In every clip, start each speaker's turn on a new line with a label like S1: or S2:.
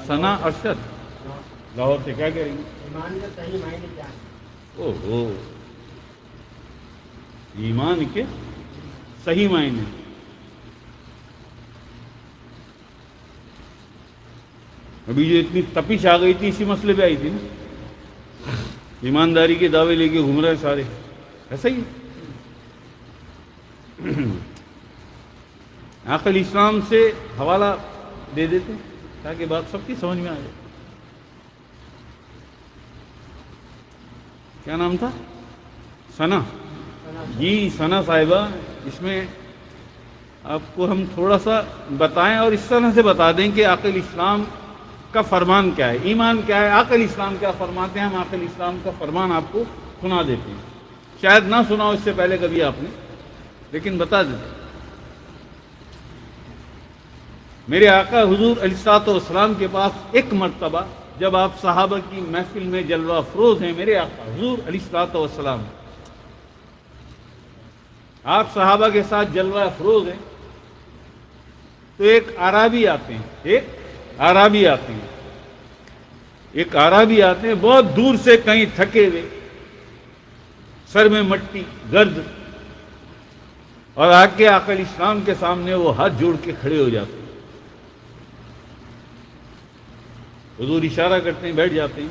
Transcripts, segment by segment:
S1: ثنا ارشد لاہور سے، کیا کہہ رہی ہیں؟
S2: ایمان کا صحیح معنی کیا ہے؟
S1: اوہو، ایمان کے صحیح معنی، ابھی جو اتنی تپش آ گئی تھی اسی مسئلے پہ آئی تھی نا، ایمانداری کے دعوے لے کے گھوم رہے سارے، ایسا ہی عقل اسلام سے حوالہ دے دیتے تاکہ بات سب کی سمجھ میں آ جائے۔ کیا نام تھا؟ ثنا جی، ثنا صاحبہ، اس میں آپ کو ہم تھوڑا سا بتائیں اور اس طرح سے بتا دیں کہ عقل اسلام کا فرمان کیا ہے، ایمان کیا ہے، عقل اسلام کیا فرماتے ہیں، ہم عقل اسلام کا فرمان آپ کو سنا دیتے ہیں، شاید نہ سنا ہو اس سے پہلے کبھی آپ نے، لیکن بتا دیتے ہیں۔ میرے آقا حضور علیہ الصلوۃ والسلام کے پاس ایک مرتبہ جب آپ صحابہ کی محفل میں جلوہ افروز ہیں، میرے آقا حضور علیہ الصلوۃ والسلام، آپ صحابہ کے ساتھ جلوہ افروز ہیں، تو ایک عربی آتے ہیں، ایک عربی آتے ہیں بہت دور سے، کہیں تھکے ہوئے، سر میں مٹی گرد، اور آ کے آقا علیہ السلام کے سامنے وہ ہاتھ جوڑ کے کھڑے ہو جاتے ہیں، حضور اشارہ کرتے ہیں، بیٹھ جاتے ہیں،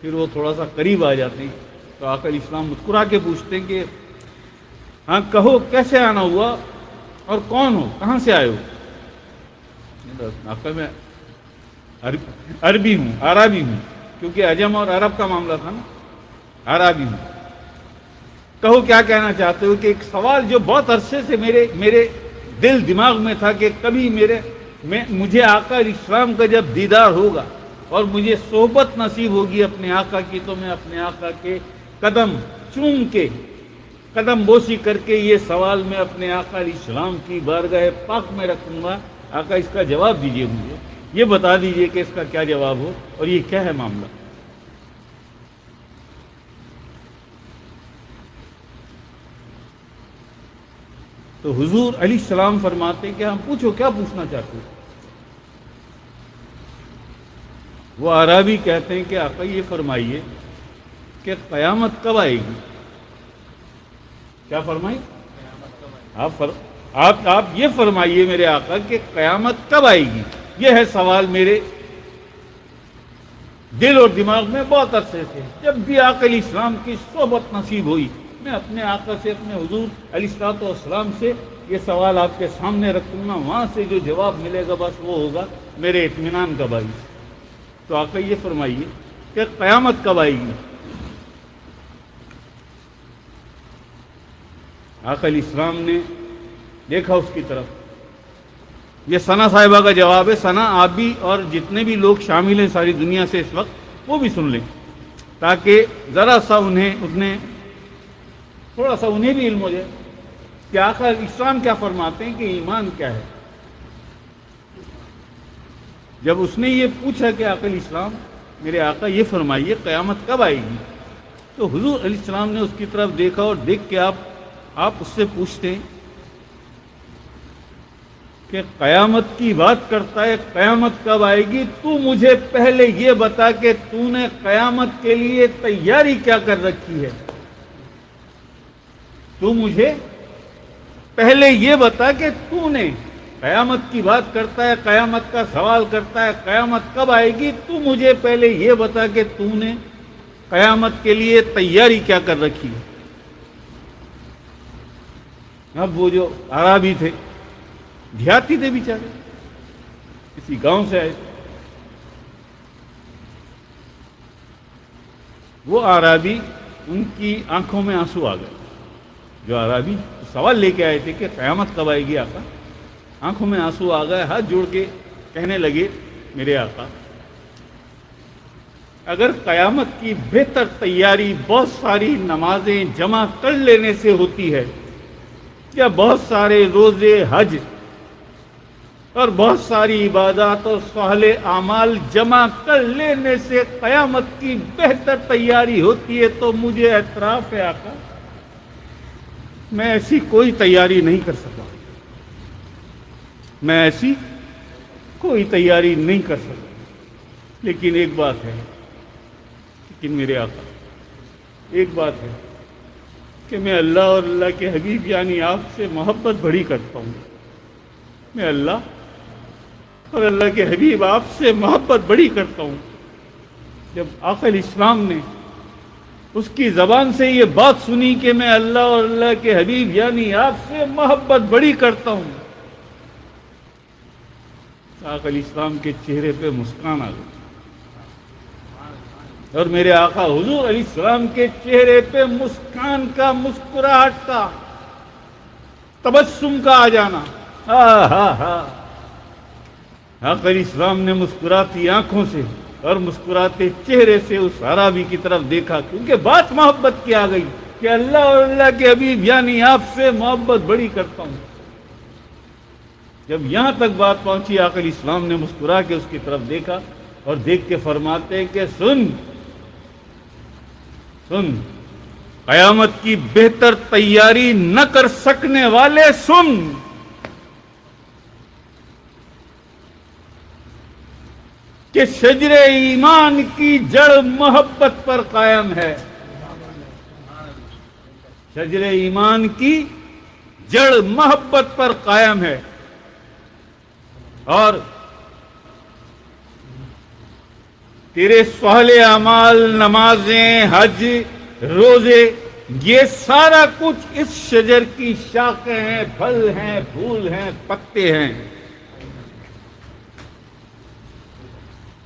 S1: پھر وہ تھوڑا سا قریب آ جاتے ہیں، تو آقا علیہ السلام مسکرا کے پوچھتے ہیں کہ ہاں کہو کیسے آنا ہوا اور کون ہو، کہاں سے آئے ہو؟ آقا میں عربی ہوں، کیونکہ عجم اور عرب کا معاملہ تھا نا، عربی ہوں، کہو کیا کہنا چاہتے ہو؟ کہ ایک سوال جو بہت عرصے سے میرے دل دماغ میں تھا کہ کبھی مجھے آقا علیہ السلام کا جب دیدار ہوگا اور مجھے صحبت نصیب ہوگی اپنے آقا کی، تو میں اپنے آقا کے قدم چوم کے، قدم بوسی کر کے یہ سوال میں اپنے آقا علیہ السلام کی بارگاہ پاک میں رکھوں گا، آقا اس کا جواب دیجئے، مجھے یہ بتا دیجئے کہ اس کا کیا جواب ہو اور یہ کیا ہے معاملہ۔ تو حضور علیہ السلام فرماتے ہیں کہ ہم پوچھو، کیا پوچھنا چاہتے ہو؟ وہ عربی کہتے ہیں کہ آقا یہ فرمائیے کہ قیامت کب آئے گی؟ کیا فرمائیں؟ آپ یہ فرمائیے میرے آقا کہ قیامت کب آئے گی، یہ ہے سوال میرے دل اور دماغ میں بہت عرصے سے، جب بھی آقا علیہ السلام کی صحبت نصیب ہوئی، میں اپنے آقا سے، اپنے حضور علیہ الصلوۃ والسلام سے یہ سوال آپ کے سامنے رکھوں گا، وہاں سے جو جواب ملے گا بس وہ ہوگا میرے اطمینان کا باعث۔ تو آقا یہ فرمائیے کہ قیامت کب آئے گی؟ آقا علیہ السلام نے دیکھا اس کی طرف، یہ ثنا صاحبہ کا جواب ہے، ثنا آپ بھی اور جتنے بھی لوگ شامل ہیں ساری دنیا سے اس وقت وہ بھی سن لیں، تاکہ ذرا سا تھوڑا سا انہیں بھی علم ہو جائے کہ آقا اسلام کیا فرماتے ہیں، کہ ایمان کیا ہے۔ جب اس نے یہ پوچھا کہ آقا علیہ السلام میرے آقا یہ فرمائیے قیامت کب آئے گی، تو حضور علیہ السلام نے اس کی طرف دیکھا اور دیکھ کے آپ اس سے پوچھتے ہیں کہ قیامت کی بات کرتا ہے، قیامت کب آئے گی، تو مجھے پہلے یہ بتا کہ تو نے قیامت کے لیے تیاری کیا کر رکھی ہے، تو مجھے پہلے یہ بتا کہ تو نے قیامت کی بات کرتا ہے، قیامت کا سوال کرتا ہے، قیامت کب آئے گی، تو مجھے پہلے یہ بتا کہ تو نے قیامت کے لیے تیاری کیا کر رکھی ہے۔ اب وہ جو عربی تھے، دیہاتی تھے بیچارے، کسی گاؤں سے آئے تھے، وہ عربی، ان کی آنکھوں میں آنسو آ گئے، جو عربی سوال لے کے آئے تھے کہ قیامت کب آئے گی آقا، آنکھوں میں آنسو آ گئے، ہاتھ جوڑ کے کہنے لگے میرے آقا اگر قیامت کی بہتر تیاری بہت ساری نمازیں جمع کر لینے سے ہوتی ہے، یا بہت سارے روزے، حج اور بہت ساری عبادات اور صالح اعمال جمع کر لینے سے قیامت کی بہتر تیاری ہوتی ہے، تو مجھے اعتراف ہے آقا میں ایسی کوئی تیاری نہیں کر سکا، میں ایسی کوئی تیاری نہیں کر سکتا، لیکن ایک بات ہے، لیکن میرے آقا ایک بات ہے کہ میں اللہ اور اللہ کے حبیب یعنی آپ سے محبت بڑی کرتا ہوں. میں اللہ اور اللہ کے حبیب آپ سے محبت بڑی کرتا ہوں. جب آقا الاسلام نے اس کی زبان سے یہ بات سنی کہ میں اللہ اور اللہ کے حبیب یعنی آپ سے محبت بڑی کرتا ہوں، آقا الاسلام کے چہرے پہ مسکان آ گئی، اور میرے آقا حضور علیہ السلام کے چہرے پہ مسکان کا، مسکراہٹ کا، تبسم کا آ جانا. آقا علیہ السلام نے مسکراتی آنکھوں سے اور مسکراتے چہرے سے اس عربی کی طرف دیکھا، کیونکہ بات محبت کی آ گئی کہ اللہ اور اللہ کے حبیب یعنی آپ سے محبت بڑی کرتا ہوں. جب یہاں تک بات پہنچی، آقا علیہ السلام نے مسکرا کے اس کی طرف دیکھا اور دیکھ کے فرماتے ہیں کہ سن قیامت کی بہتر تیاری نہ کر سکنے والے، سن کہ شجر ایمان کی جڑ محبت پر قائم ہے. شجر ایمان کی جڑ محبت پر قائم ہے، اور تیرے صالح اعمال، نمازیں، حج، روزے، یہ سارا کچھ اس شجر کی شاخیں ہیں، پھل ہیں، پھول ہیں، پتے ہیں.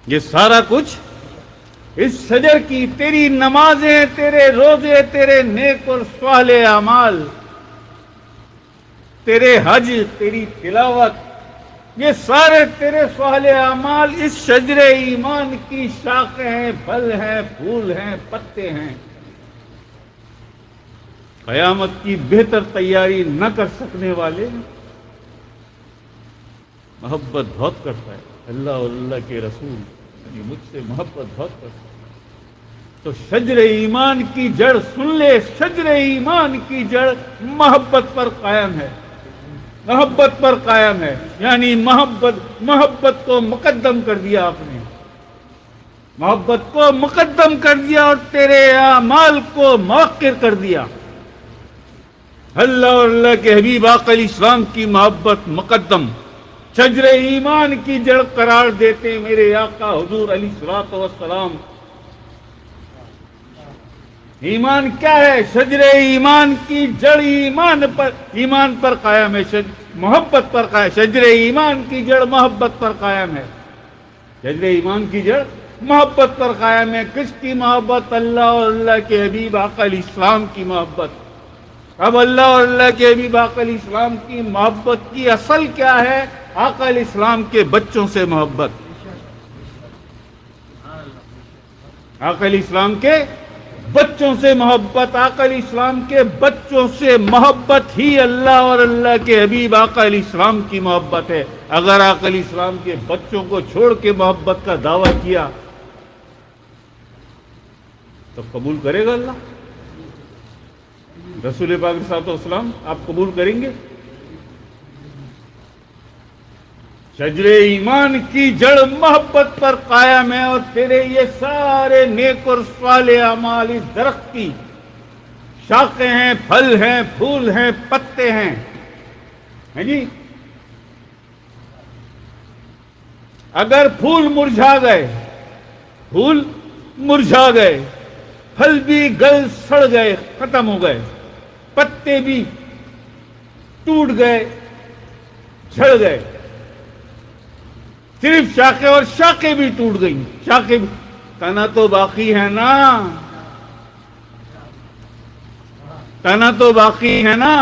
S1: یہ سارا کچھ اس شجر کی، تیری نمازیں، تیرے روزے، تیرے نیک اور صالح اعمال، تیرے حج، تیری تلاوت، یہ سارے تیرے صالح اعمال اس شجر ایمان کی شاخیں ہیں، پھل ہیں، پھول ہیں، پتے ہیں. قیامت کی بہتر تیاری نہ کر سکنے والے محبت بہت کرتا ہے اللہ اور اللہ کے رسول، یعنی مجھ سے محبت بہت کرتا ہے. تو شجر ایمان کی جڑ سن لے، شجر ایمان کی جڑ محبت پر قائم ہے، محبت پر قائم ہے. یعنی محبت کو مقدم کر دیا، آپ نے محبت کو مقدم کر دیا اور تیرے اعمال کو مؤخر کر دیا. اللہ اور اللہ کے حبیب آقا علیہ السلام کی محبت مقدم، شجر ایمان کی جڑ قرار دیتے میرے آقا حضور علیہ الصلوۃ والسلام. ایمان کیا ہے؟ شجر ایمان کی جڑ ایمان پر قائم ہے، محبت پر قائم. شجر ایمان کی جڑ محبت پر قائم ہے، شجر ایمان کی جڑ محبت پر قائم ہے. کس کی محبت؟ اللہ اور اللہ کے حبیب آقا علیہ السلام کی محبت. اب اللہ اور اللہ کے حبیب آقا علیہ السلام کی محبت کی اصل کیا ہے؟ آقا علیہ السلام کے بچوں سے محبت. آقا علیہ السلام کے بچوں سے محبت، آقا علیہ السلام کے بچوں سے محبت ہی اللہ اور اللہ کے حبیب آقا علیہ السلام کی محبت ہے. اگر آقا علیہ السلام کے بچوں کو چھوڑ کے محبت کا دعویٰ کیا تو قبول کرے گا اللہ؟ رسول پاک صلی اللہ علیہ وسلم آپ قبول کریں گے؟ شجر ایمان کی جڑ محبت پر قائم ہے، اور تیرے یہ سارے نیک اور صالح اعمال اس درخت کی شاخیں ہیں، پھل ہیں، پھول ہیں، پتے ہیں جی. اگر پھول مرجھا گئے، پھل بھی گل سڑ گئے، ختم ہو گئے، پتے بھی ٹوٹ گئے، جھڑ گئے، صرف شاخیں، اور شاخیں بھی ٹوٹ گئیں، شاخیں بھی، تنا تو باقی ہے نا، تنا تو باقی ہے نا.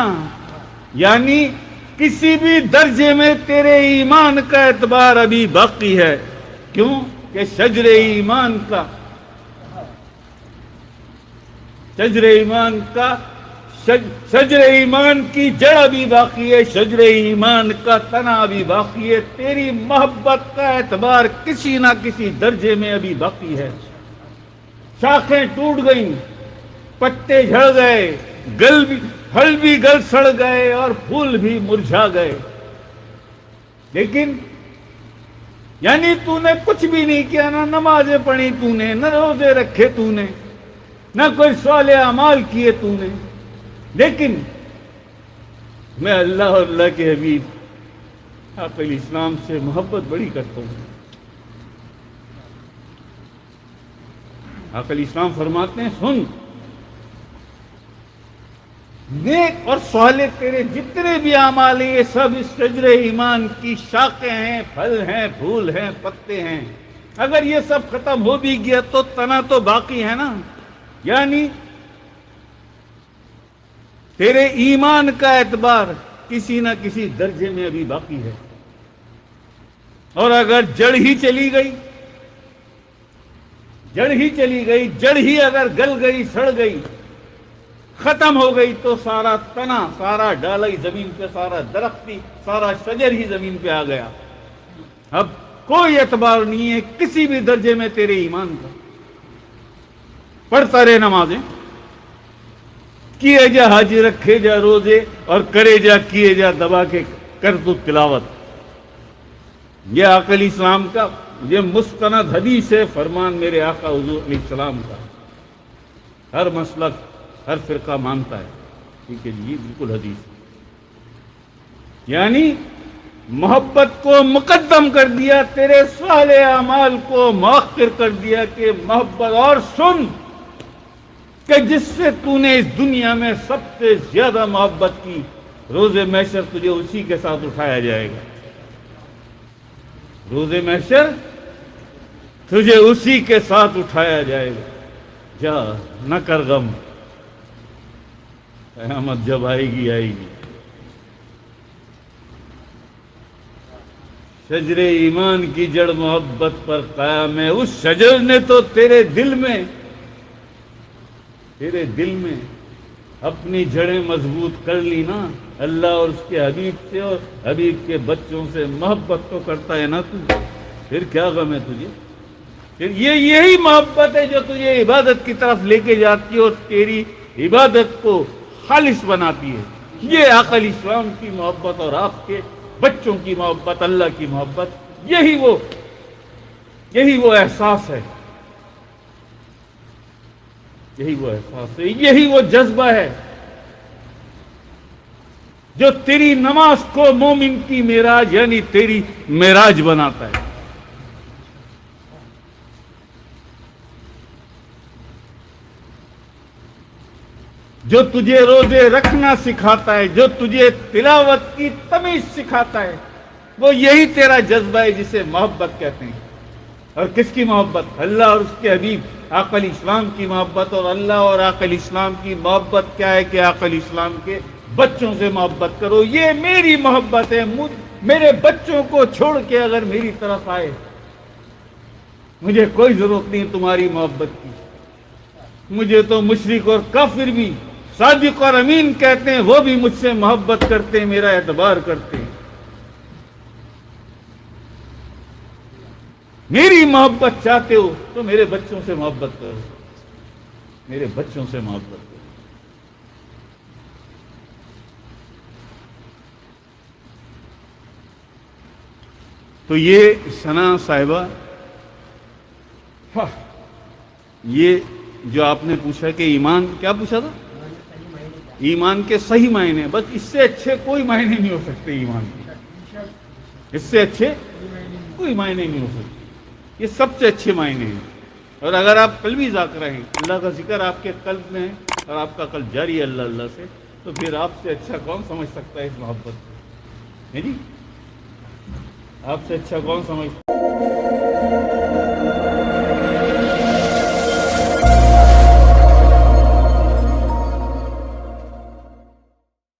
S1: یعنی کسی بھی درجے میں تیرے ایمان کا اعتبار ابھی باقی ہے. کیوں کہ شجر ایمان کی جڑ ابھی باقی ہے، شجر ایمان کا تنا ابھی باقی ہے. تیری محبت کا اعتبار کسی نہ کسی درجے میں ابھی باقی ہے. شاخیں ٹوٹ گئیں، پتے جھڑ گئے، پھل بھی گل سڑ گئے، اور پھول بھی مرجھا گئے، لیکن یعنی تو نے کچھ بھی نہیں کیا، نہ نمازیں پڑھی تو نے، نہ روزے رکھے تو نے، نہ کوئی صالح اعمال کیے تو نے، لیکن میں اللہ اور اللہ کے حبیب آقا علیہ السلام سے محبت بڑی کرتا ہوں۔ آقا علیہ السلام فرماتے ہیں سن، نیک اور صالح تیرے جتنے بھی اعمال ہیں یہ سب اس شجر ایمان کی شاخیں ہیں، پھل ہیں، پھول ہیں، پتے ہیں۔ اگر یہ سب ختم ہو بھی گیا تو تنا تو باقی ہے نا، یعنی تیرے ایمان کا اعتبار کسی نہ کسی درجے میں ابھی باقی ہے۔ اور اگر جڑ ہی چلی گئی، جڑ ہی اگر گل گئی، سڑ گئی، ختم ہو گئی تو سارا تنا، سارا ڈالا ہی زمین پہ، سارا درختی، سارا شجر ہی زمین پہ آ گیا۔ اب کوئی اعتبار نہیں ہے کسی بھی درجے میں تیرے ایمان کا۔ پڑھتا رہے نمازیں، کیے جا حج، رکھے جا روزے، اور کرے جا کیے جا دبا کے کر تو تلاوت۔ یہ آقا علیہ السلام کا یہ مستند حدیث ہے، فرمان میرے آقا حضور علیہ السلام کا۔ ہر مسلک، ہر فرقہ مانتا ہے، ٹھیک ہے جی، بالکل حدیث۔ یعنی محبت کو مقدم کر دیا، تیرے صالح اعمال کو مؤخر کر دیا کہ محبت۔ اور سن کہ جس سے تو نے اس دنیا میں سب سے زیادہ محبت کی، روز محشر تجھے اسی کے ساتھ اٹھایا جائے گا۔ روز محشر تجھے اسی کے ساتھ اٹھایا جائے گا۔ جا نہ کر غم، قیامت جب آئے گی آئے گی۔ شجر ایمان کی جڑ محبت پر قائم ہے۔ اس شجر نے تو تیرے دل میں اپنی جڑیں مضبوط کر لی نا۔ اللہ اور اس کے حبیب سے اور حبیب کے بچوں سے محبت تو کرتا ہے نا تو، پھر کیا غم ہے تجھے؟ پھر یہی محبت ہے جو تجھے عبادت کی طرف لے کے جاتی ہے اور تیری عبادت کو خالص بناتی ہے۔ یہ آقا علیہ السلام کی محبت اور آپ کے بچوں کی محبت، اللہ کی محبت، یہی وہ احساس ہے، یہی وہ جذبہ ہے جو تیری نماز کو مومن کی معراج یعنی تیری معراج بناتا ہے۔ جو تجھے روزے رکھنا سکھاتا ہے، جو تجھے تلاوت کی تمیز سکھاتا ہے، وہ یہی تیرا جذبہ ہے جسے محبت کہتے ہیں۔ اور کس کی محبت؟ اللہ اور اس کے حبیب آقا علیہ السلام کی محبت۔ اور اللہ اور آقا علیہ السلام کی محبت کیا ہے کہ آقا علیہ السلام کے بچوں سے محبت کرو۔ یہ میری محبت ہے۔ میرے بچوں کو چھوڑ کے اگر میری طرف آئے، مجھے کوئی ضرورت نہیں تمہاری محبت کی۔ مجھے تو مشرک اور کافر بھی صادق اور امین کہتے ہیں، وہ بھی مجھ سے محبت کرتے ہیں، میرا اعتبار کرتے ہیں۔ میری محبت چاہتے ہو تو میرے بچوں سے محبت کرو، میرے بچوں سے محبت کرو۔ تو یہ ثنا صاحبہ، یہ جو آپ نے پوچھا کہ ایمان، کیا پوچھا تھا؟ ایمان کے صحیح معنی، بس اس سے اچھے کوئی معنی نہیں ہو سکتے ایمان کے، اس سے اچھے کوئی معنی نہیں ہو سکتے، یہ سب سے اچھے معنی ہیں۔ اور اگر آپ قلبی ذاکرہ ہیں، اللہ کا ذکر آپ کے قلب میں ہے اور آپ کا قلب جاری ہے اللہ سے، تو پھر آپ سے اچھا کون سمجھ سکتا ہے اس محبت کو؟ ہے جی، آپ سے اچھا کون سمجھ